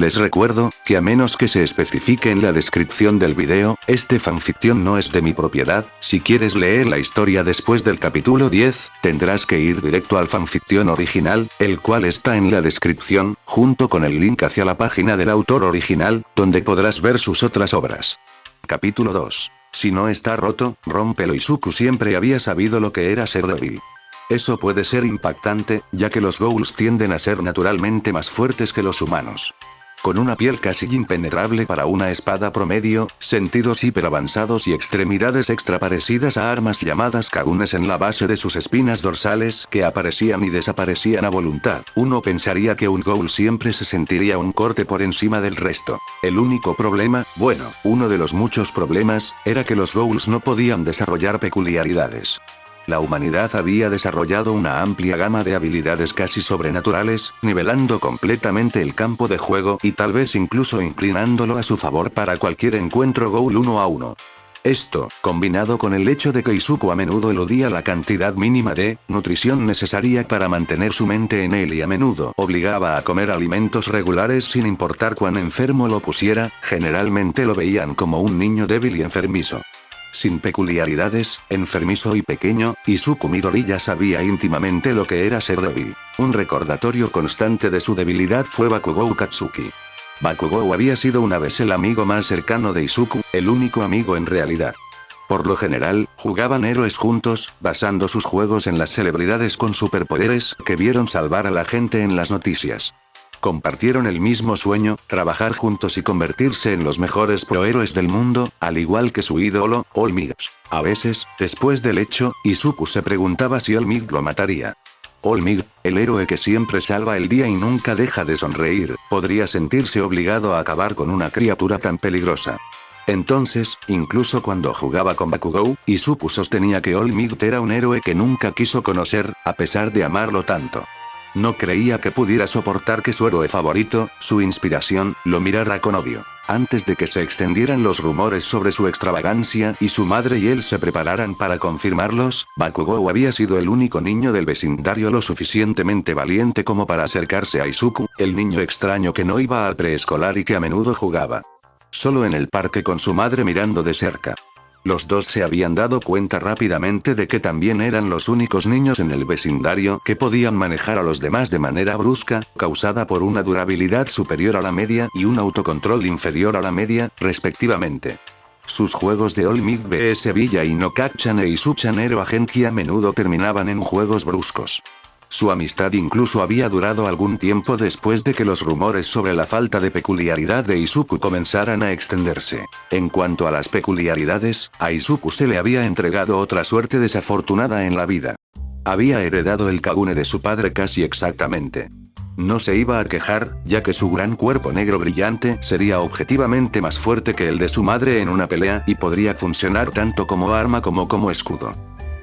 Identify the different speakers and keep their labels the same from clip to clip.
Speaker 1: Les recuerdo, que a menos que se especifique en la descripción del video, este fanfiction no es de mi propiedad. Si quieres leer la historia después del capítulo 10, tendrás que ir directo al fanfiction original, el cual está en la descripción, junto con el link hacia la página del autor original, donde podrás ver sus otras obras. Capítulo 2. Si no está roto, rómpelo. Izuku siempre había sabido lo que era ser débil. Eso puede ser impactante, ya que los ghouls tienden a ser naturalmente más fuertes que los humanos. Con una piel casi impenetrable para una espada promedio, sentidos hiperavanzados y extremidades extra parecidas a armas llamadas kagunes en la base de sus espinas dorsales que aparecían y desaparecían a voluntad, uno pensaría que un ghoul siempre se sentiría un corte por encima del resto. El único problema, bueno, uno de los muchos problemas, era que los ghouls no podían desarrollar peculiaridades. La humanidad había desarrollado una amplia gama de habilidades casi sobrenaturales, nivelando completamente el campo de juego y tal vez incluso inclinándolo a su favor para cualquier encuentro ghoul 1 a 1. Esto, combinado con el hecho de que Izuku a menudo eludía la cantidad mínima de nutrición necesaria para mantener su mente en él y a menudo obligaba a comer alimentos regulares sin importar cuán enfermo lo pusiera, generalmente lo veían como un niño débil y enfermizo. Sin peculiaridades, enfermizo y pequeño, Izuku Midori ya sabía íntimamente lo que era ser débil. Un recordatorio constante de su debilidad fue Bakugou Katsuki. Bakugou había sido una vez el amigo más cercano de Izuku, el único amigo en realidad. Por lo general, jugaban héroes juntos, basando sus juegos en las celebridades con superpoderes que vieron salvar a la gente en las noticias. Compartieron el mismo sueño, trabajar juntos y convertirse en los mejores prohéroes del mundo, al igual que su ídolo, All Might. A veces, después del hecho, Izuku se preguntaba si All Might lo mataría. All Might, el héroe que siempre salva el día y nunca deja de sonreír, podría sentirse obligado a acabar con una criatura tan peligrosa. Entonces, incluso cuando jugaba con Bakugou, Izuku sostenía que All Might era un héroe que nunca quiso conocer, a pesar de amarlo tanto. No creía que pudiera soportar que su héroe favorito, su inspiración, lo mirara con odio. Antes de que se extendieran los rumores sobre su extravagancia y su madre y él se prepararan para confirmarlos, Bakugou había sido el único niño del vecindario lo suficientemente valiente como para acercarse a Izuku, el niño extraño que no iba al preescolar y que a menudo jugaba solo en el parque con su madre mirando de cerca. Los dos se habían dado cuenta rápidamente de que también eran los únicos niños en el vecindario que podían manejar a los demás de manera brusca, causada por una durabilidad superior a la media y un autocontrol inferior a la media, respectivamente. Sus juegos de All Might vs Villa y no Kacchan e Izuchan Hero Agency a menudo terminaban en juegos bruscos. Su amistad incluso había durado algún tiempo después de que los rumores sobre la falta de peculiaridad de Izuku comenzaran a extenderse. En cuanto a las peculiaridades, a Izuku se le había entregado otra suerte desafortunada en la vida. Había heredado el Kagune de su padre casi exactamente. No se iba a quejar, ya que su gran cuerpo negro brillante sería objetivamente más fuerte que el de su madre en una pelea y podría funcionar tanto como arma como escudo.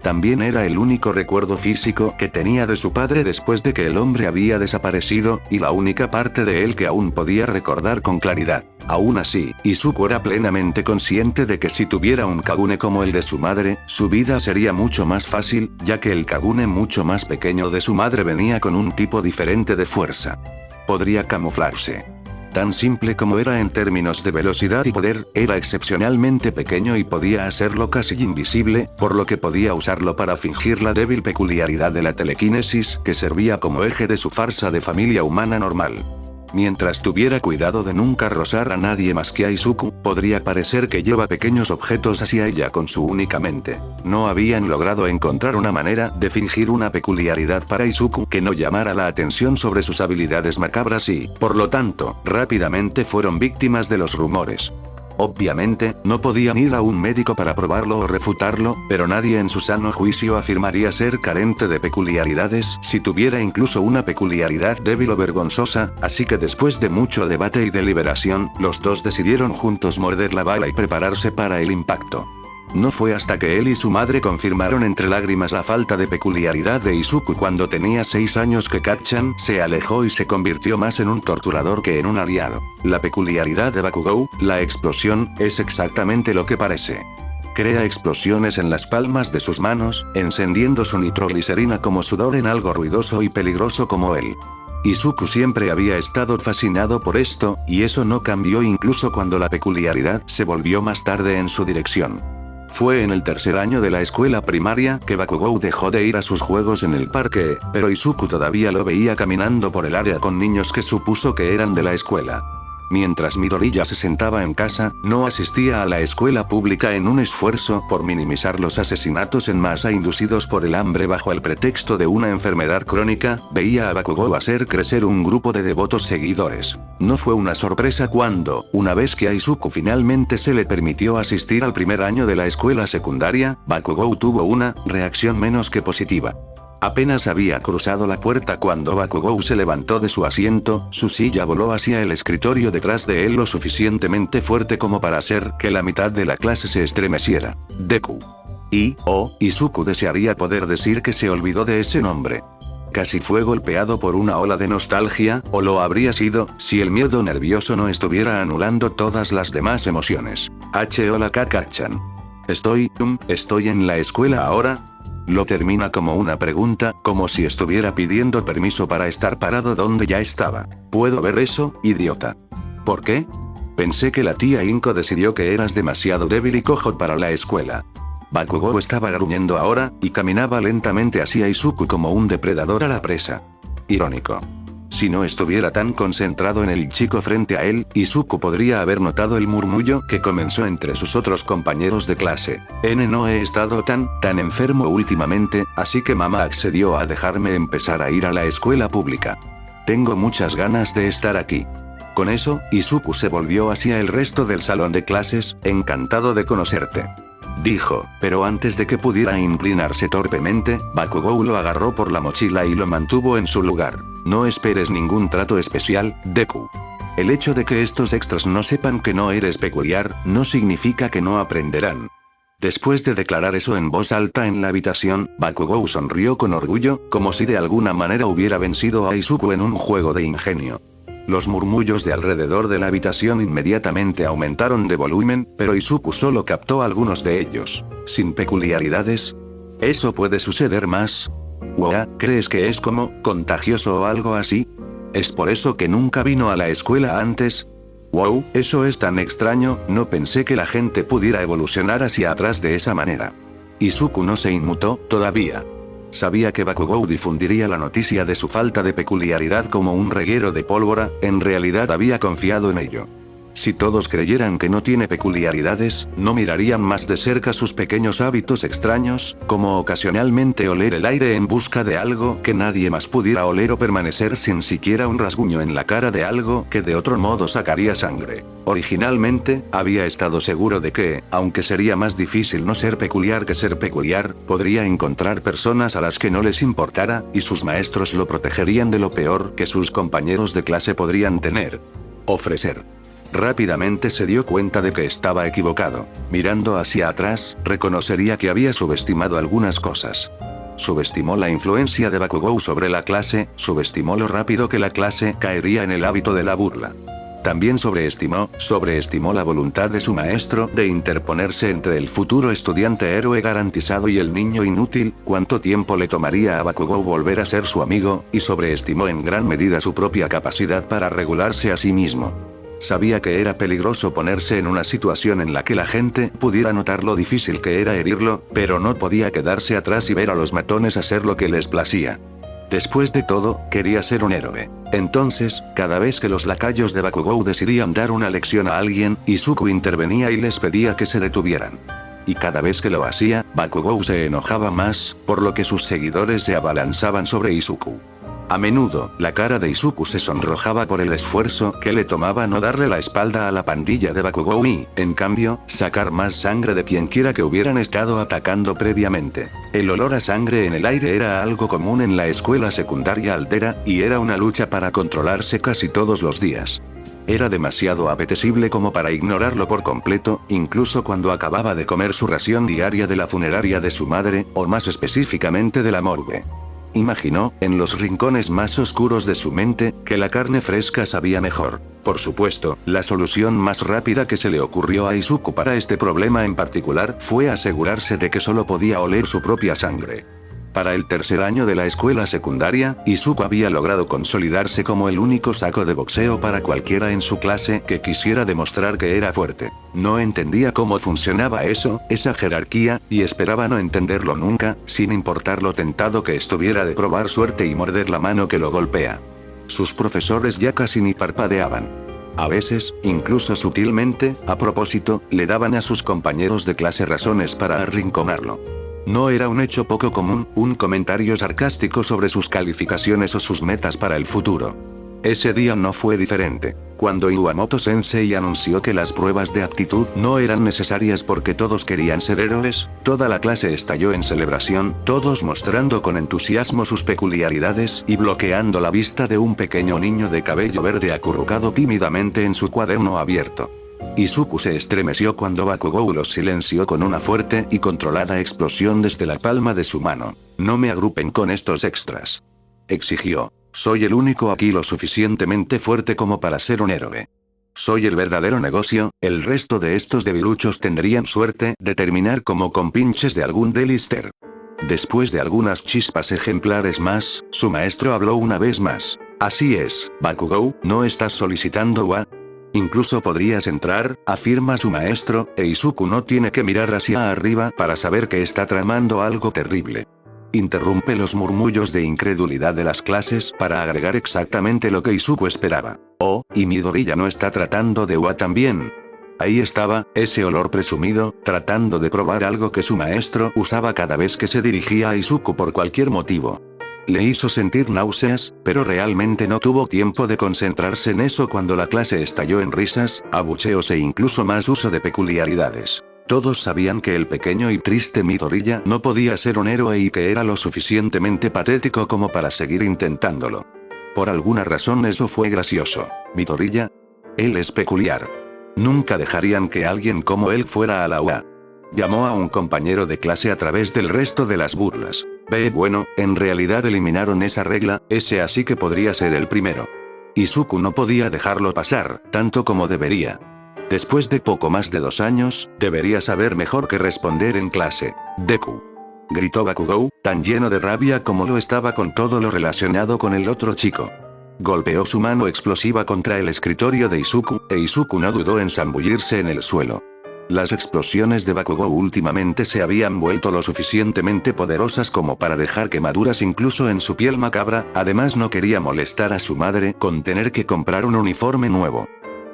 Speaker 1: También era el único recuerdo físico que tenía de su padre después de que el hombre había desaparecido, y la única parte de él que aún podía recordar con claridad. Aún así, Izuku era plenamente consciente de que si tuviera un Kagune como el de su madre, su vida sería mucho más fácil, ya que el Kagune mucho más pequeño de su madre venía con un tipo diferente de fuerza. Podría camuflarse. Tan simple como era en términos de velocidad y poder, era excepcionalmente pequeño y podía hacerlo casi invisible, por lo que podía usarlo para fingir la débil peculiaridad de la telequinesis que servía como eje de su farsa de familia humana normal. Mientras tuviera cuidado de nunca rozar a nadie más que a Izuku, podría parecer que lleva pequeños objetos hacia ella con su única mente. No habían logrado encontrar una manera de fingir una peculiaridad para Izuku que no llamara la atención sobre sus habilidades macabras y, por lo tanto, rápidamente fueron víctimas de los rumores. Obviamente, no podían ir a un médico para probarlo o refutarlo, pero nadie en su sano juicio afirmaría ser carente de peculiaridades si tuviera incluso una peculiaridad débil o vergonzosa, así que después de mucho debate y deliberación, los dos decidieron juntos morder la bala y prepararse para el impacto. No fue hasta que él y su madre confirmaron entre lágrimas la falta de peculiaridad de Izuku cuando tenía 6 años que Kacchan se alejó y se convirtió más en un torturador que en un aliado. La peculiaridad de Bakugou, la explosión, es exactamente lo que parece. Crea explosiones en las palmas de sus manos, encendiendo su nitroglicerina como sudor en algo ruidoso y peligroso como él. Izuku siempre había estado fascinado por esto, y eso no cambió incluso cuando la peculiaridad se volvió más tarde en su dirección. Fue en el tercer año de la escuela primaria que Bakugou dejó de ir a sus juegos en el parque, pero Izuku todavía lo veía caminando por el área con niños que supuso que eran de la escuela. Mientras Midoriya se sentaba en casa, no asistía a la escuela pública en un esfuerzo por minimizar los asesinatos en masa inducidos por el hambre bajo el pretexto de una enfermedad crónica, veía a Bakugou hacer crecer un grupo de devotos seguidores. No fue una sorpresa cuando, una vez que a Izuku finalmente se le permitió asistir al primer año de la escuela secundaria, Bakugou tuvo una reacción menos que positiva. Apenas había cruzado la puerta cuando Bakugou se levantó de su asiento, su silla voló hacia el escritorio detrás de él lo suficientemente fuerte como para hacer que la mitad de la clase se estremeciera. Deku. Izuku desearía poder decir que se olvidó de ese nombre. Casi fue golpeado por una ola de nostalgia, o lo habría sido, si el miedo nervioso no estuviera anulando todas las demás emociones. Hola Kaka-chan. Estoy en la escuela ahora. Lo termina como una pregunta, como si estuviera pidiendo permiso para estar parado donde ya estaba. ¿Puedo ver eso, idiota? ¿Por qué? Pensé que la tía Inko decidió que eras demasiado débil y cojo para la escuela. Bakugou estaba gruñendo ahora, y caminaba lentamente hacia Izuku como un depredador a la presa. Irónico. Si no estuviera tan concentrado en el chico frente a él, Izuku podría haber notado el murmullo que comenzó entre sus otros compañeros de clase. No he estado tan enfermo últimamente, así que mamá accedió a dejarme empezar a ir a la escuela pública. Tengo muchas ganas de estar aquí. Con eso, Izuku se volvió hacia el resto del salón de clases, encantado de conocerte. Dijo, pero antes de que pudiera inclinarse torpemente, Bakugou lo agarró por la mochila y lo mantuvo en su lugar. No esperes ningún trato especial, Deku. El hecho de que estos extras no sepan que no eres peculiar, no significa que no aprenderán. Después de declarar eso en voz alta en la habitación, Bakugou sonrió con orgullo, como si de alguna manera hubiera vencido a Izuku en un juego de ingenio. Los murmullos de alrededor de la habitación inmediatamente aumentaron de volumen, pero Izuku solo captó algunos de ellos. ¿Sin peculiaridades? ¿Eso puede suceder más? ¿Crees que es como contagioso o algo así? ¿Es por eso que nunca vino a la escuela antes? Wow, eso es tan extraño, no pensé que la gente pudiera evolucionar hacia atrás de esa manera. Izuku no se inmutó, todavía. Sabía que Bakugou difundiría la noticia de su falta de peculiaridad como un reguero de pólvora, en realidad había confiado en ello. Si todos creyeran que no tiene peculiaridades, no mirarían más de cerca sus pequeños hábitos extraños, como ocasionalmente oler el aire en busca de algo que nadie más pudiera oler o permanecer sin siquiera un rasguño en la cara de algo que de otro modo sacaría sangre. Originalmente, había estado seguro de que, aunque sería más difícil no ser peculiar que ser peculiar, podría encontrar personas a las que no les importara, y sus maestros lo protegerían de lo peor que sus compañeros de clase podrían ofrecer. Rápidamente se dio cuenta de que estaba equivocado. Mirando hacia atrás, reconocería que había subestimado algunas cosas. Subestimó la influencia de Bakugou sobre la clase, subestimó lo rápido que la clase caería en el hábito de la burla. También sobreestimó la voluntad de su maestro de interponerse entre el futuro estudiante héroe garantizado y el niño inútil, cuánto tiempo le tomaría a Bakugou volver a ser su amigo, y sobreestimó en gran medida su propia capacidad para regularse a sí mismo. Sabía que era peligroso ponerse en una situación en la que la gente pudiera notar lo difícil que era herirlo, pero no podía quedarse atrás y ver a los matones hacer lo que les placía. Después de todo, quería ser un héroe. Entonces, cada vez que los lacayos de Bakugou decidían dar una lección a alguien, Izuku intervenía y les pedía que se detuvieran. Y cada vez que lo hacía, Bakugou se enojaba más, por lo que sus seguidores se abalanzaban sobre Izuku. A menudo, la cara de Izuku se sonrojaba por el esfuerzo que le tomaba no darle la espalda a la pandilla de Bakugou y, en cambio, sacar más sangre de quienquiera que hubieran estado atacando previamente. El olor a sangre en el aire era algo común en la escuela secundaria altera, y era una lucha para controlarse casi todos los días. Era demasiado apetecible como para ignorarlo por completo, incluso cuando acababa de comer su ración diaria de la funeraria de su madre, o más específicamente de la morgue. Imaginó, en los rincones más oscuros de su mente, que la carne fresca sabía mejor. Por supuesto, la solución más rápida que se le ocurrió a Izuku para este problema en particular fue asegurarse de que solo podía oler su propia sangre. Para el tercer año de la escuela secundaria, Izuku había logrado consolidarse como el único saco de boxeo para cualquiera en su clase que quisiera demostrar que era fuerte. No entendía cómo funcionaba eso, esa jerarquía, y esperaba no entenderlo nunca, sin importar lo tentado que estuviera de probar suerte y morder la mano que lo golpea. Sus profesores ya casi ni parpadeaban. A veces, incluso sutilmente, a propósito, le daban a sus compañeros de clase razones para arrinconarlo. No era un hecho poco común, un comentario sarcástico sobre sus calificaciones o sus metas para el futuro. Ese día no fue diferente. Cuando Iwamoto-sensei anunció que las pruebas de aptitud no eran necesarias porque todos querían ser héroes, toda la clase estalló en celebración, todos mostrando con entusiasmo sus peculiaridades y bloqueando la vista de un pequeño niño de cabello verde acurrucado tímidamente en su cuaderno abierto. Izuku se estremeció cuando Bakugou los silenció con una fuerte y controlada explosión desde la palma de su mano. «No me agrupen con estos extras», exigió. «Soy el único aquí lo suficientemente fuerte como para ser un héroe. Soy el verdadero negocio, el resto de estos debiluchos tendrían suerte de terminar como compinches de algún delister». Después de algunas chispas ejemplares más, su maestro habló una vez más. «Así es, Bakugou, ¿no estás solicitando wa? Incluso podrías entrar», afirma su maestro, e Izuku no tiene que mirar hacia arriba para saber que está tramando algo terrible. Interrumpe los murmullos de incredulidad de las clases para agregar exactamente lo que Izuku esperaba. «Oh, ¿y Midoriya no está tratando de wa también?». Ahí estaba, ese olor presumido, tratando de probar algo que su maestro usaba cada vez que se dirigía a Izuku por cualquier motivo. Le hizo sentir náuseas, pero realmente no tuvo tiempo de concentrarse en eso cuando la clase estalló en risas, abucheos e incluso más uso de peculiaridades. Todos sabían que el pequeño y triste Midoriya no podía ser un héroe y que era lo suficientemente patético como para seguir intentándolo. Por alguna razón eso fue gracioso. ¿Midoriya? Él es peculiar. Nunca dejarían que alguien como él fuera a la UA. Llamó a un compañero de clase a través del resto de las burlas. Bueno, en realidad eliminaron esa regla, ese así que podría ser el primero. Izuku no podía dejarlo pasar, tanto como debería. Después de poco más de 2 años, debería saber mejor que responder en clase. «Deku», gritó Bakugou, tan lleno de rabia como lo estaba con todo lo relacionado con el otro chico. Golpeó su mano explosiva contra el escritorio de Izuku, e Izuku no dudó en zambullirse en el suelo. Las explosiones de Bakugou últimamente se habían vuelto lo suficientemente poderosas como para dejar quemaduras incluso en su piel macabra, además no quería molestar a su madre con tener que comprar un uniforme nuevo.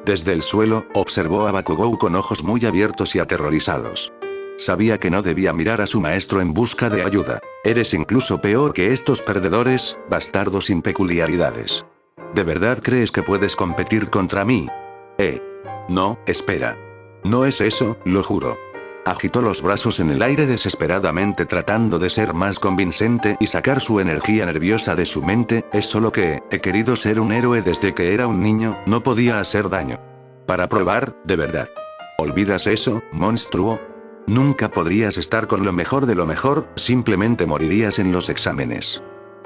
Speaker 1: Desde el suelo, observó a Bakugou con ojos muy abiertos y aterrorizados. Sabía que no debía mirar a su maestro en busca de ayuda. «Eres incluso peor que estos perdedores, bastardo sin peculiaridades. ¿De verdad crees que puedes competir contra mí? No, espera. No es eso, lo juro». Agitó los brazos en el aire desesperadamente tratando de ser más convincente y sacar su energía nerviosa de su mente. «Es solo que, he querido ser un héroe desde que era un niño, no podía hacer daño. Para probar, de verdad. ¿Olvidas eso, monstruo? Nunca podrías estar con lo mejor de lo mejor, simplemente morirías en los exámenes.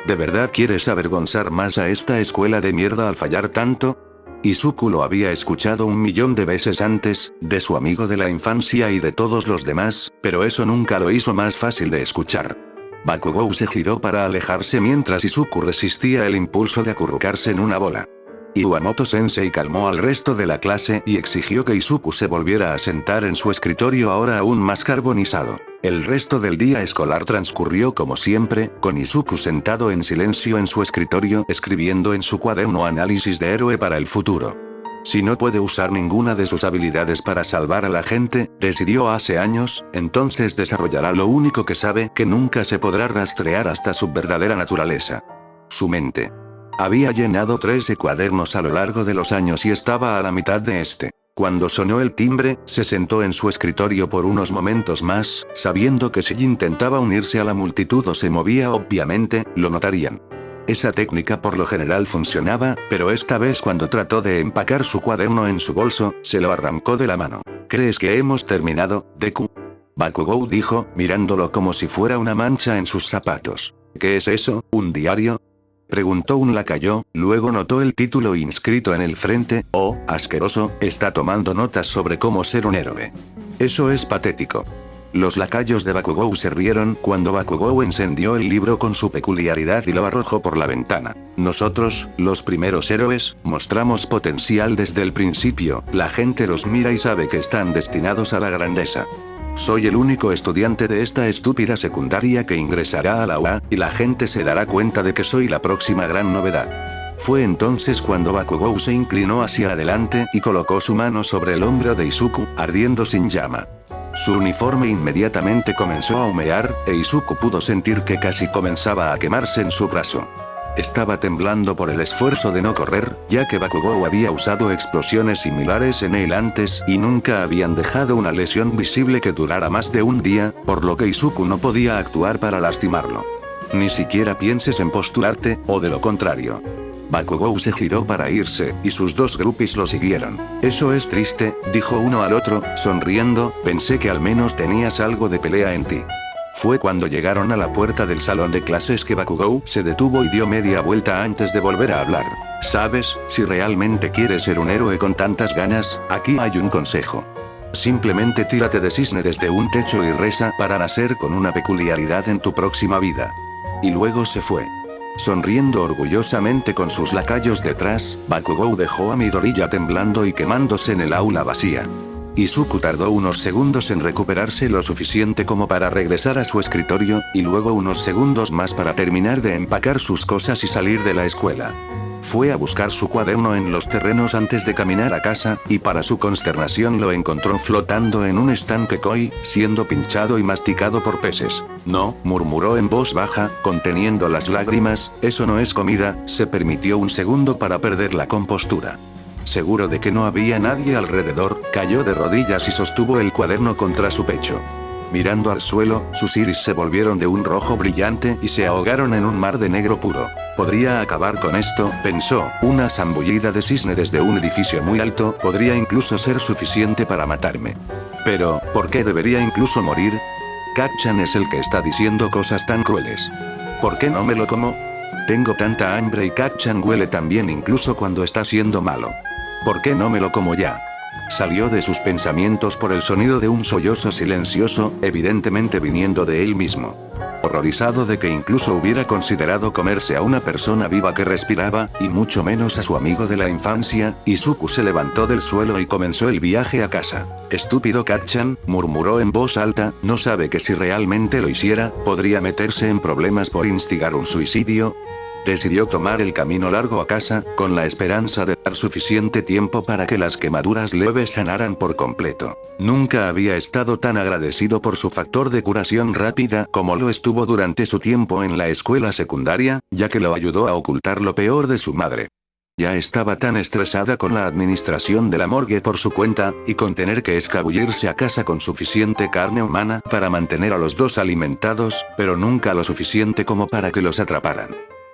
Speaker 1: ¿De verdad quieres avergonzar más a esta escuela de mierda al fallar tanto?». Izuku lo había escuchado 1.000.000 de veces antes, de su amigo de la infancia y de todos los demás, pero eso nunca lo hizo más fácil de escuchar. Bakugou se giró para alejarse mientras Izuku resistía el impulso de acurrucarse en una bola. Iwamoto-sensei calmó al resto de la clase y exigió que Izuku se volviera a sentar en su escritorio ahora aún más carbonizado. El resto del día escolar transcurrió como siempre, con Izuku sentado en silencio en su escritorio escribiendo en su cuaderno análisis de héroe para el futuro. Si no puede usar ninguna de sus habilidades para salvar a la gente, decidió hace años, entonces desarrollará lo único que sabe que nunca se podrá rastrear hasta su verdadera naturaleza. Su mente. Había llenado 13 cuadernos a lo largo de los años y estaba a la mitad de este. Cuando sonó el timbre, se sentó en su escritorio por unos momentos más, sabiendo que si intentaba unirse a la multitud o se movía obviamente, lo notarían. Esa técnica por lo general funcionaba, pero esta vez cuando trató de empacar su cuaderno en su bolso, se lo arrancó de la mano. «¿Crees que hemos terminado, Deku?», Bakugou dijo, mirándolo como si fuera una mancha en sus zapatos. «¿Qué es eso, un diario?», preguntó un lacayo, luego notó el título inscrito en el frente. «Oh, asqueroso, está tomando notas sobre cómo ser un héroe. Eso es patético». Los lacayos de Bakugou se rieron cuando Bakugou encendió el libro con su peculiaridad y lo arrojó por la ventana. Nosotros, los primeros héroes, mostramos potencial desde el principio, la gente los mira y sabe que están destinados a la grandeza. Soy el único estudiante de esta estúpida secundaria que ingresará a la UA, y la gente se dará cuenta de que soy la próxima gran novedad. Fue entonces cuando Bakugou se inclinó hacia adelante y colocó su mano sobre el hombro de Izuku, ardiendo sin llama. Su uniforme inmediatamente comenzó a humear, e Izuku pudo sentir que casi comenzaba a quemarse en su brazo. Estaba temblando por el esfuerzo de no correr, ya que Bakugou había usado explosiones similares en él antes y nunca habían dejado una lesión visible que durara más de un día, por lo que Izuku no podía actuar para lastimarlo. Ni siquiera pienses en postularte, o de lo contrario. Bakugou se giró para irse, y sus dos groupies lo siguieron. Eso es triste, dijo uno al otro, sonriendo, pensé que al menos tenías algo de pelea en ti. Fue cuando llegaron a la puerta del salón de clases que Bakugou se detuvo y dio media vuelta antes de volver a hablar. ¿Sabes? Si realmente quieres ser un héroe con tantas ganas, aquí hay un consejo. Simplemente tírate de cisne desde un techo y reza para nacer con una peculiaridad en tu próxima vida. Y luego se fue. Sonriendo orgullosamente con sus lacayos detrás, Bakugou dejó a Midoriya temblando y quemándose en el aula vacía. Izuku tardó unos segundos en recuperarse lo suficiente como para regresar a su escritorio, y luego unos segundos más para terminar de empacar sus cosas y salir de la escuela. Fue a buscar su cuaderno en los terrenos antes de caminar a casa, y para su consternación lo encontró flotando en un estanque koi, siendo pinchado y masticado por peces. No, murmuró en voz baja, conteniendo las lágrimas, eso no es comida. Se permitió un segundo para perder la compostura. Seguro de que no había nadie alrededor, cayó de rodillas y sostuvo el cuaderno contra su pecho. Mirando al suelo, sus iris se volvieron de un rojo brillante y se ahogaron en un mar de negro puro. Podría acabar con esto, pensó, una zambullida de cisne desde un edificio muy alto podría incluso ser suficiente para matarme. Pero, ¿por qué debería incluso morir? Kacchan es el que está diciendo cosas tan crueles. ¿Por qué no me lo como? Tengo tanta hambre y Kacchan huele tan bien incluso cuando está siendo malo. ¿Por qué no me lo como ya? Salió de sus pensamientos por el sonido de un sollozo silencioso, evidentemente viniendo de él mismo. Horrorizado de que incluso hubiera considerado comerse a una persona viva que respiraba, y mucho menos a su amigo de la infancia, Izuku se levantó del suelo y comenzó el viaje a casa. Estúpido Kacchan, murmuró en voz alta, no sabe que si realmente lo hiciera, podría meterse en problemas por instigar un suicidio. Decidió tomar el camino largo a casa, con la esperanza de dar suficiente tiempo para que las quemaduras leves sanaran por completo. Nunca había estado tan agradecido por su factor de curación rápida como lo estuvo durante su tiempo en la escuela secundaria, ya que lo ayudó a ocultar lo peor de su madre. Ya estaba tan estresada con la administración de la morgue por su cuenta, y con tener que escabullirse a casa con suficiente carne humana para mantener a los dos alimentados, pero nunca lo suficiente como para que los atraparan.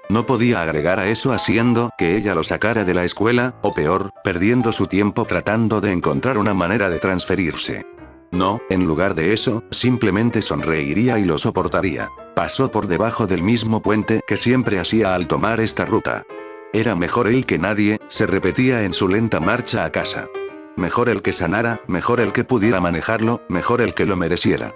Speaker 1: No podía agregar a eso haciendo que ella lo sacara de la escuela, o peor, perdiendo su tiempo tratando de encontrar una manera de transferirse. No, en lugar de eso, simplemente sonreiría y lo soportaría. Pasó por debajo del mismo puente que siempre hacía al tomar esta ruta. Era mejor él que nadie, se repetía en su lenta marcha a casa. Mejor el que sanara, mejor el que pudiera manejarlo, mejor el que lo mereciera.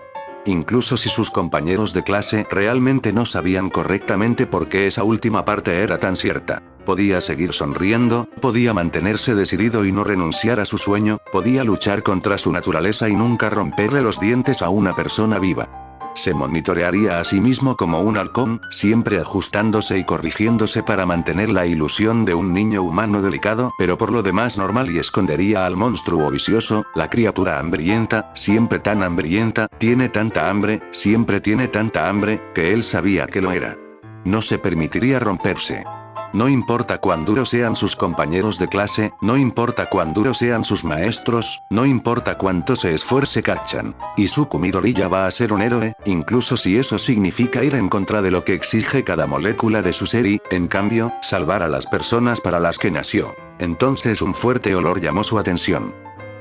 Speaker 1: Incluso si sus compañeros de clase realmente no sabían correctamente por qué esa última parte era tan cierta. Podía seguir sonriendo, podía mantenerse decidido y no renunciar a su sueño, podía luchar contra su naturaleza y nunca romperle los dientes a una persona viva. Se monitorearía a sí mismo como un halcón, siempre ajustándose y corrigiéndose para mantener la ilusión de un niño humano delicado, pero por lo demás normal, y escondería al monstruo vicioso, la criatura hambrienta, siempre tan hambrienta, tiene tanta hambre, siempre tiene tanta hambre, que él sabía que lo era. No se permitiría romperse. No importa cuán duros sean sus compañeros de clase, no importa cuán duros sean sus maestros, no importa cuánto se esfuerce Kacchan. Izuku Midoriya va a ser un héroe, incluso si eso significa ir en contra de lo que exige cada molécula de su ser y, en cambio, salvar a las personas para las que nació. Entonces un fuerte olor llamó su atención.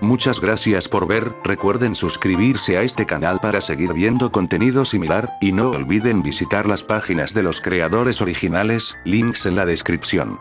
Speaker 1: Muchas gracias por ver, recuerden suscribirse a este canal para seguir viendo contenido similar, y no olviden visitar las páginas de los creadores originales, links en la descripción.